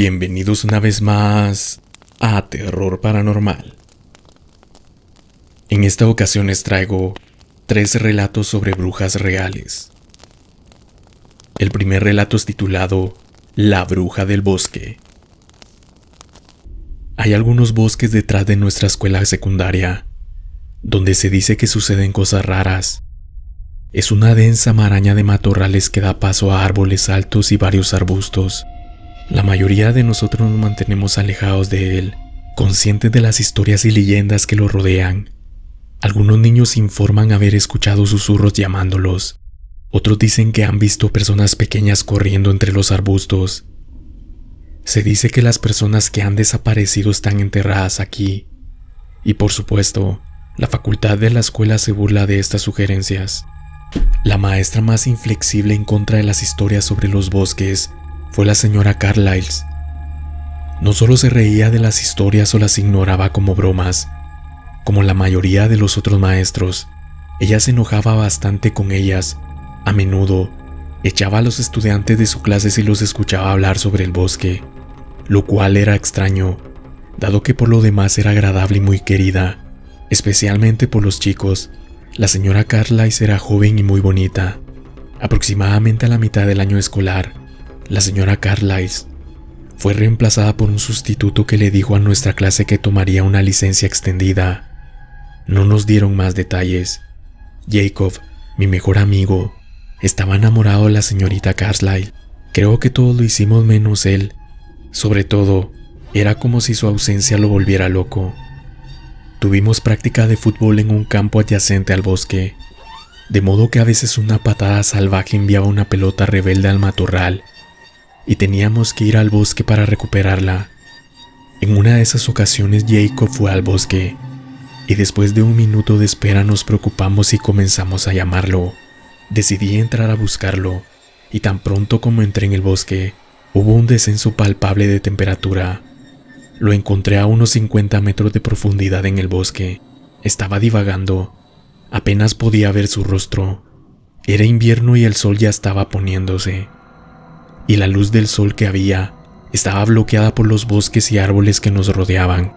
Bienvenidos una vez más a Terror Paranormal. En esta ocasión les traigo 3 relatos sobre brujas reales. El primer relato es titulado La bruja del bosque. Hay algunos bosques detrás de nuestra escuela secundaria, donde se dice que suceden cosas raras. Es una densa maraña de matorrales que da paso a árboles altos y varios arbustos. La mayoría de nosotros nos mantenemos alejados de él, conscientes de las historias y leyendas que lo rodean. Algunos niños informan haber escuchado susurros llamándolos. Otros dicen que han visto personas pequeñas corriendo entre los arbustos. Se dice que las personas que han desaparecido están enterradas aquí. Y por supuesto, la facultad de la escuela se burla de estas sugerencias. La maestra más inflexible en contra de las historias sobre los bosques fue la señora Carlyle. No solo se reía de las historias o las ignoraba como bromas, como la mayoría de los otros maestros, ella se enojaba bastante con ellas. A menudo, echaba a los estudiantes de su clase si los escuchaba hablar sobre el bosque, lo cual era extraño, dado que por lo demás era agradable y muy querida, especialmente por los chicos. La señora Carlyle era joven y muy bonita. Aproximadamente a la mitad del año escolar, la señora Carlyle fue reemplazada por un sustituto que le dijo a nuestra clase que tomaría una licencia extendida. No nos dieron más detalles. Jacob, mi mejor amigo, estaba enamorado de la señorita Carlyle. Creo que todos lo hicimos menos él. Sobre todo, era como si su ausencia lo volviera loco. Tuvimos práctica de fútbol en un campo adyacente al bosque, de modo que a veces una patada salvaje enviaba una pelota rebelde al matorral y teníamos que ir al bosque para recuperarla. En una de esas ocasiones Jacob fue al bosque y después de un minuto de espera nos preocupamos y comenzamos a llamarlo. Decidí entrar a buscarlo y tan pronto como entré en el bosque hubo un descenso palpable de temperatura. Lo encontré a unos 50 metros de profundidad en el bosque. Estaba divagando. Apenas podía ver su rostro. Era invierno y el sol ya estaba poniéndose. Y la luz del sol que había estaba bloqueada por los bosques y árboles que nos rodeaban.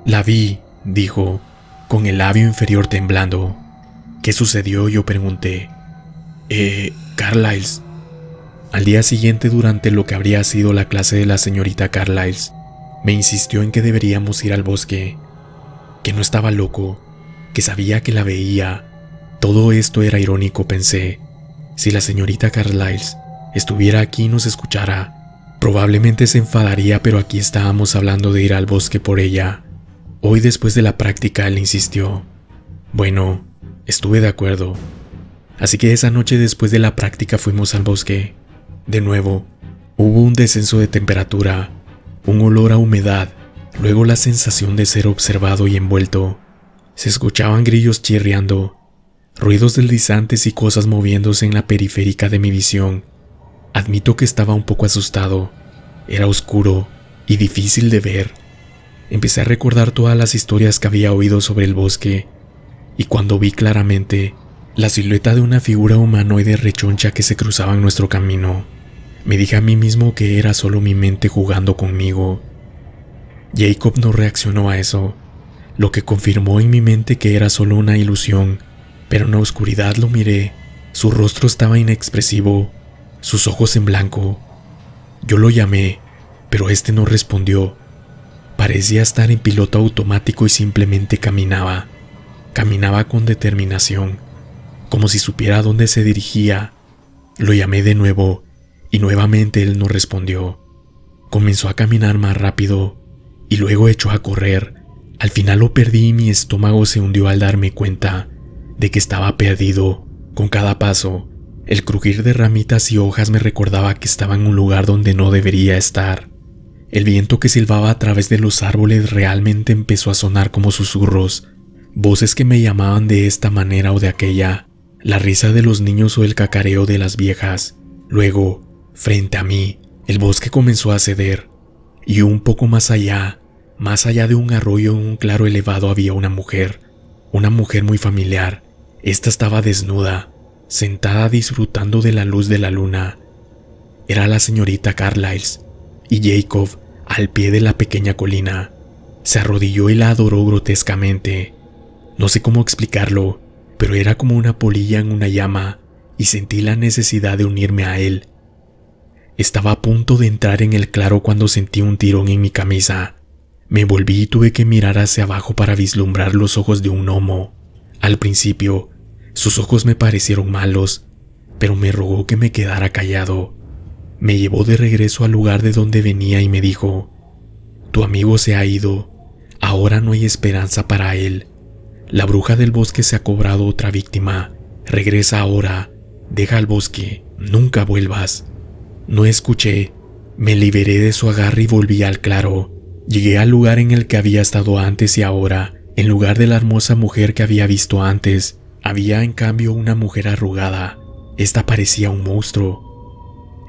La vi, dijo, con el labio inferior temblando. ¿Qué sucedió?, yo pregunté. Carlyle. Al día siguiente, durante lo que habría sido la clase de la señorita Carlyle, me insistió en que deberíamos ir al bosque, que no estaba loco, que sabía que la veía. Todo esto era irónico, pensé. Si la señorita Carlyle estuviera aquí y nos escuchara, probablemente se enfadaría, pero aquí estábamos hablando de ir al bosque por ella. Hoy, después de la práctica, él insistió. Bueno, estuve de acuerdo. Así que esa noche después de la práctica fuimos al bosque. De nuevo, hubo un descenso de temperatura, un olor a humedad, luego la sensación de ser observado y envuelto. Se escuchaban grillos chirriando, ruidos deslizantes y cosas moviéndose en la periférica de mi visión. Admito que estaba un poco asustado. Era oscuro y difícil de ver. Empecé a recordar todas las historias que había oído sobre el bosque, y cuando vi claramente la silueta de una figura humanoide rechoncha que se cruzaba en nuestro camino, me dije a mí mismo que era solo mi mente jugando conmigo. Jacob no reaccionó a eso, lo que confirmó en mi mente que era solo una ilusión, pero en la oscuridad lo miré. Su rostro estaba inexpresivo, sus ojos en blanco. Yo lo llamé, pero este no respondió. Parecía estar en piloto automático y simplemente caminaba. Caminaba con determinación, como si supiera a dónde se dirigía. Lo llamé de nuevo, y nuevamente él no respondió. Comenzó a caminar más rápido, y luego echó a correr. Al final lo perdí y mi estómago se hundió al darme cuenta de que estaba perdido. Con cada paso, el crujir de ramitas y hojas me recordaba que estaba en un lugar donde no debería estar. El viento que silbaba a través de los árboles realmente empezó a sonar como susurros, voces que me llamaban de esta manera o de aquella, la risa de los niños o el cacareo de las viejas. Luego, frente a mí, el bosque comenzó a ceder, y un poco más allá de un arroyo en un claro elevado había una mujer muy familiar. Esta estaba desnuda, sentada disfrutando de la luz de la luna. Era la señorita Carlyle, y Jacob, al pie de la pequeña colina, se arrodilló y la adoró grotescamente. No sé cómo explicarlo, pero era como una polilla en una llama y sentí la necesidad de unirme a él. Estaba a punto de entrar en el claro cuando sentí un tirón en mi camisa. Me volví y tuve que mirar hacia abajo para vislumbrar los ojos de un gnomo. Al principio, sus ojos me parecieron malos, pero me rogó que me quedara callado. Me llevó de regreso al lugar de donde venía y me dijo: «Tu amigo se ha ido. Ahora no hay esperanza para él. La bruja del bosque se ha cobrado otra víctima. Regresa ahora. Deja el bosque. Nunca vuelvas». No escuché. Me liberé de su agarre y volví al claro. Llegué al lugar en el que había estado antes y ahora, en lugar de la hermosa mujer que había visto antes, había en cambio una mujer arrugada. Esta parecía un monstruo.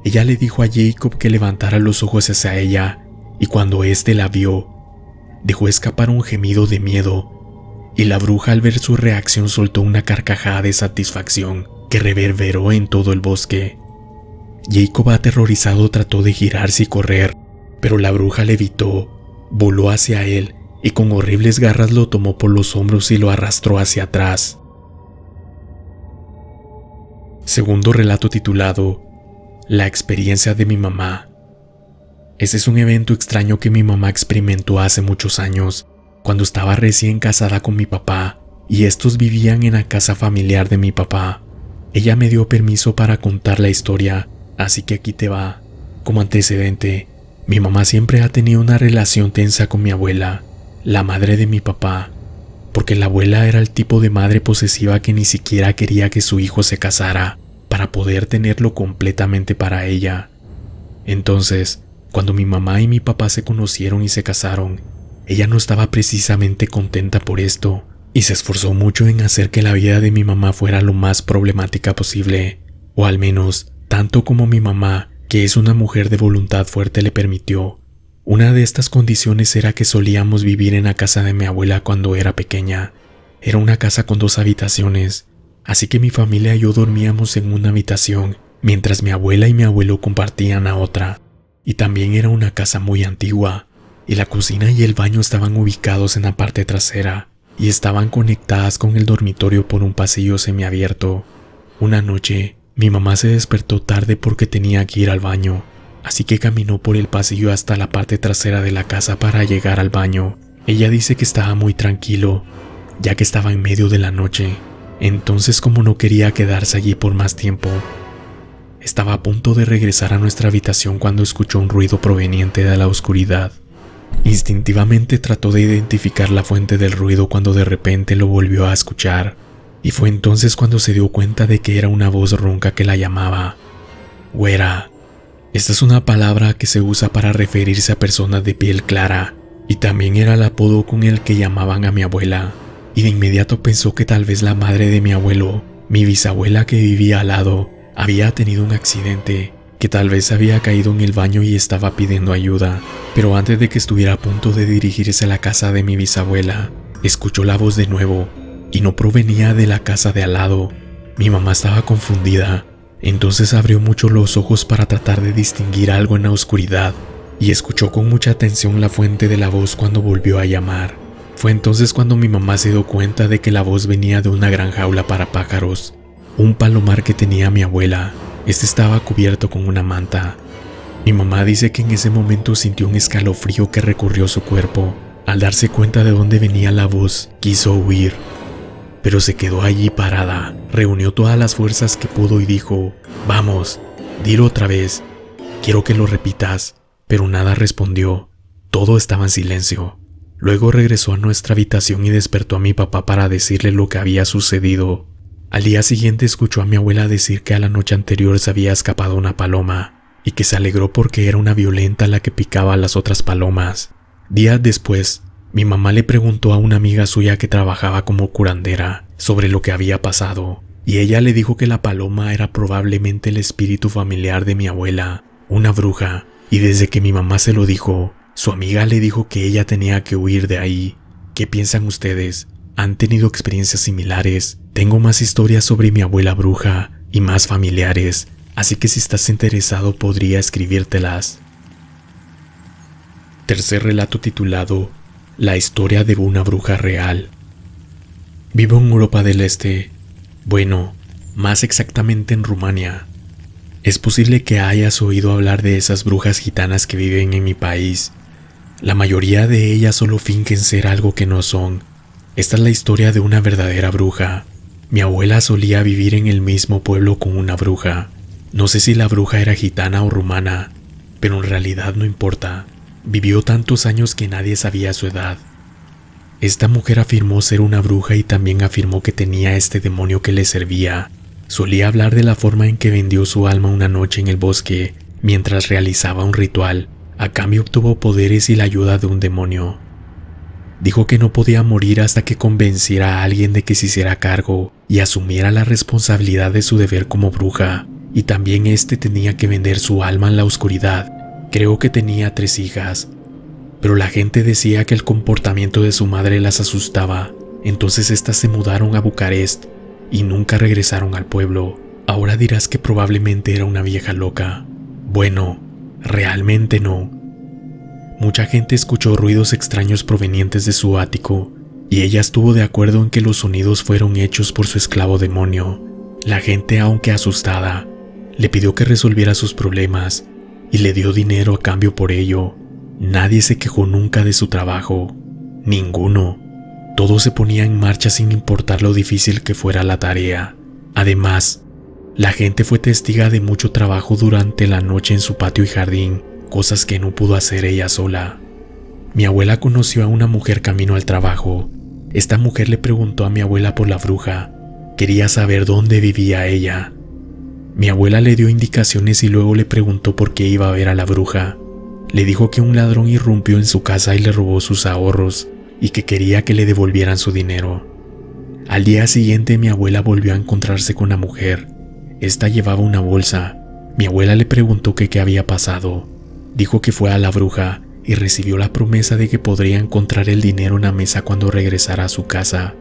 Ella le dijo a Jacob que levantara los ojos hacia ella, y cuando éste la vio, dejó escapar un gemido de miedo, y la bruja al ver su reacción soltó una carcajada de satisfacción que reverberó en todo el bosque. Jacob, aterrorizado, trató de girarse y correr, pero la bruja le evitó, voló hacia él y con horribles garras lo tomó por los hombros y lo arrastró hacia atrás. Segundo relato titulado La experiencia de mi mamá. Este es un evento extraño que mi mamá experimentó hace muchos años, cuando estaba recién casada con mi papá, y estos vivían en la casa familiar de mi papá. Ella me dio permiso para contar la historia, así que aquí te va. Como antecedente, mi mamá siempre ha tenido una relación tensa con mi abuela, la madre de mi papá, porque la abuela era el tipo de madre posesiva que ni siquiera quería que su hijo se casara para poder tenerlo completamente para ella. Entonces, cuando mi mamá y mi papá se conocieron y se casaron, ella no estaba precisamente contenta por esto y se esforzó mucho en hacer que la vida de mi mamá fuera lo más problemática posible, o al menos tanto como mi mamá, que es una mujer de voluntad fuerte, le permitió. Una de estas condiciones era que solíamos vivir en la casa de mi abuela cuando era pequeña. Era una casa con 2 habitaciones, así que mi familia y yo dormíamos en una habitación, mientras mi abuela y mi abuelo compartían la otra. Y también era una casa muy antigua, y la cocina y el baño estaban ubicados en la parte trasera, y estaban conectadas con el dormitorio por un pasillo semiabierto. Una noche, mi mamá se despertó tarde porque tenía que ir al baño, así que caminó por el pasillo hasta la parte trasera de la casa para llegar al baño. Ella dice que estaba muy tranquilo, ya que estaba en medio de la noche, entonces como no quería quedarse allí por más tiempo, estaba a punto de regresar a nuestra habitación cuando escuchó un ruido proveniente de la oscuridad. Instintivamente trató de identificar la fuente del ruido cuando de repente lo volvió a escuchar. Y fue entonces cuando se dio cuenta de que era una voz ronca que la llamaba. Güera. Esta es una palabra que se usa para referirse a personas de piel clara, y también era el apodo con el que llamaban a mi abuela. Y de inmediato pensó que tal vez la madre de mi abuelo, mi bisabuela que vivía al lado, había tenido un accidente, que tal vez había caído en el baño y estaba pidiendo ayuda. Pero antes de que estuviera a punto de dirigirse a la casa de mi bisabuela, escuchó la voz de nuevo. Y no provenía de la casa de al lado. Mi mamá estaba confundida, entonces abrió mucho los ojos para tratar de distinguir algo en la oscuridad, y escuchó con mucha atención la fuente de la voz cuando volvió a llamar. Fue entonces cuando mi mamá se dio cuenta de que la voz venía de una gran jaula para pájaros, un palomar que tenía mi abuela. Este estaba cubierto con una manta. Mi mamá dice que en ese momento sintió un escalofrío que recorrió su cuerpo. Al darse cuenta de dónde venía la voz, quiso huir, pero se quedó allí parada. Reunió todas las fuerzas que pudo y dijo: «Vamos, dilo otra vez. Quiero que lo repitas». Pero nada respondió. Todo estaba en silencio. Luego regresó a nuestra habitación y despertó a mi papá para decirle lo que había sucedido. Al día siguiente escuchó a mi abuela decir que a la noche anterior se había escapado una paloma y que se alegró porque era una violenta la que picaba a las otras palomas. Días después, mi mamá le preguntó a una amiga suya que trabajaba como curandera sobre lo que había pasado, y ella le dijo que la paloma era probablemente el espíritu familiar de mi abuela, una bruja, y desde que mi mamá se lo dijo, su amiga le dijo que ella tenía que huir de ahí. ¿Qué piensan ustedes? ¿Han tenido experiencias similares? Tengo más historias sobre mi abuela bruja y más familiares, así que si estás interesado podría escribírtelas. Tercer relato titulado La historia de una bruja real. Vivo en Europa del Este. Bueno, más exactamente en Rumania. Es posible que hayas oído hablar de esas brujas gitanas que viven en mi país. La mayoría de ellas solo fingen ser algo que no son. Esta es la historia de una verdadera bruja. Mi abuela solía vivir en el mismo pueblo con una bruja. No sé si la bruja era gitana o rumana, pero en realidad no importa. Vivió tantos años que nadie sabía su edad. Esta mujer afirmó ser una bruja y también afirmó que tenía este demonio que le servía. Solía hablar de la forma en que vendió su alma una noche en el bosque mientras realizaba un ritual. A cambio obtuvo poderes y la ayuda de un demonio. Dijo que no podía morir hasta que convenciera a alguien de que se hiciera cargo y asumiera la responsabilidad de su deber como bruja. Y también este tenía que vender su alma en la oscuridad. Creo que tenía 3 hijas, pero la gente decía que el comportamiento de su madre las asustaba. Entonces estas se mudaron a Bucarest y nunca regresaron al pueblo. Ahora dirás que probablemente era una vieja loca. Bueno, realmente no. Mucha gente escuchó ruidos extraños provenientes de su ático, y ella estuvo de acuerdo en que los sonidos fueron hechos por su esclavo demonio. La gente, aunque asustada, le pidió que resolviera sus problemas y le dio dinero a cambio por ello. Nadie se quejó nunca de su trabajo. Ninguno. Todo se ponía en marcha sin importar lo difícil que fuera la tarea. Además, la gente fue testiga de mucho trabajo durante la noche en su patio y jardín, cosas que no pudo hacer ella sola. Mi abuela conoció a una mujer camino al trabajo. Esta mujer le preguntó a mi abuela por la bruja. Quería saber dónde vivía ella. Mi abuela le dio indicaciones y luego le preguntó por qué iba a ver a la bruja. Le dijo que un ladrón irrumpió en su casa y le robó sus ahorros y que quería que le devolvieran su dinero. Al día siguiente mi abuela volvió a encontrarse con la mujer. Esta llevaba una bolsa. Mi abuela le preguntó que qué había pasado. Dijo que fue a la bruja y recibió la promesa de que podría encontrar el dinero en la mesa cuando regresara a su casa.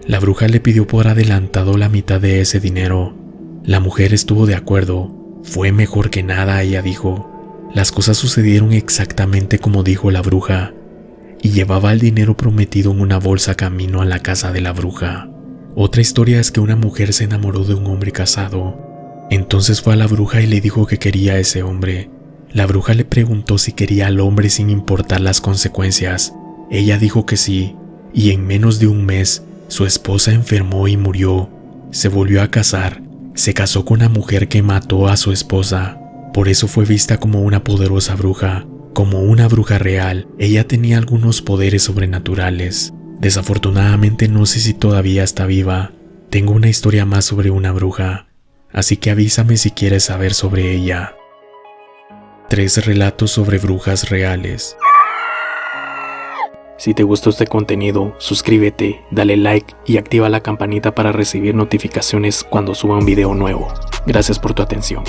La bruja le pidió por adelantado la mitad de ese dinero. La mujer estuvo de acuerdo. Fue mejor que nada, ella dijo. Las cosas sucedieron exactamente como dijo la bruja, y llevaba el dinero prometido en una bolsa camino a la casa de la bruja. Otra historia es que una mujer se enamoró de un hombre casado. Entonces fue a la bruja y le dijo que quería a ese hombre. La bruja le preguntó si quería al hombre sin importar las consecuencias. Ella dijo que sí, y en menos de un mes, su esposa enfermó y murió. Se volvió a casar. Se casó con una mujer que mató a su esposa. Por eso fue vista como una poderosa bruja, como una bruja real. Ella tenía algunos poderes sobrenaturales. Desafortunadamente no sé si todavía está viva. Tengo una historia más sobre una bruja, así que avísame si quieres saber sobre ella. 3 relatos sobre brujas reales. Si te gustó este contenido, suscríbete, dale like y activa la campanita para recibir notificaciones cuando suba un video nuevo. Gracias por tu atención.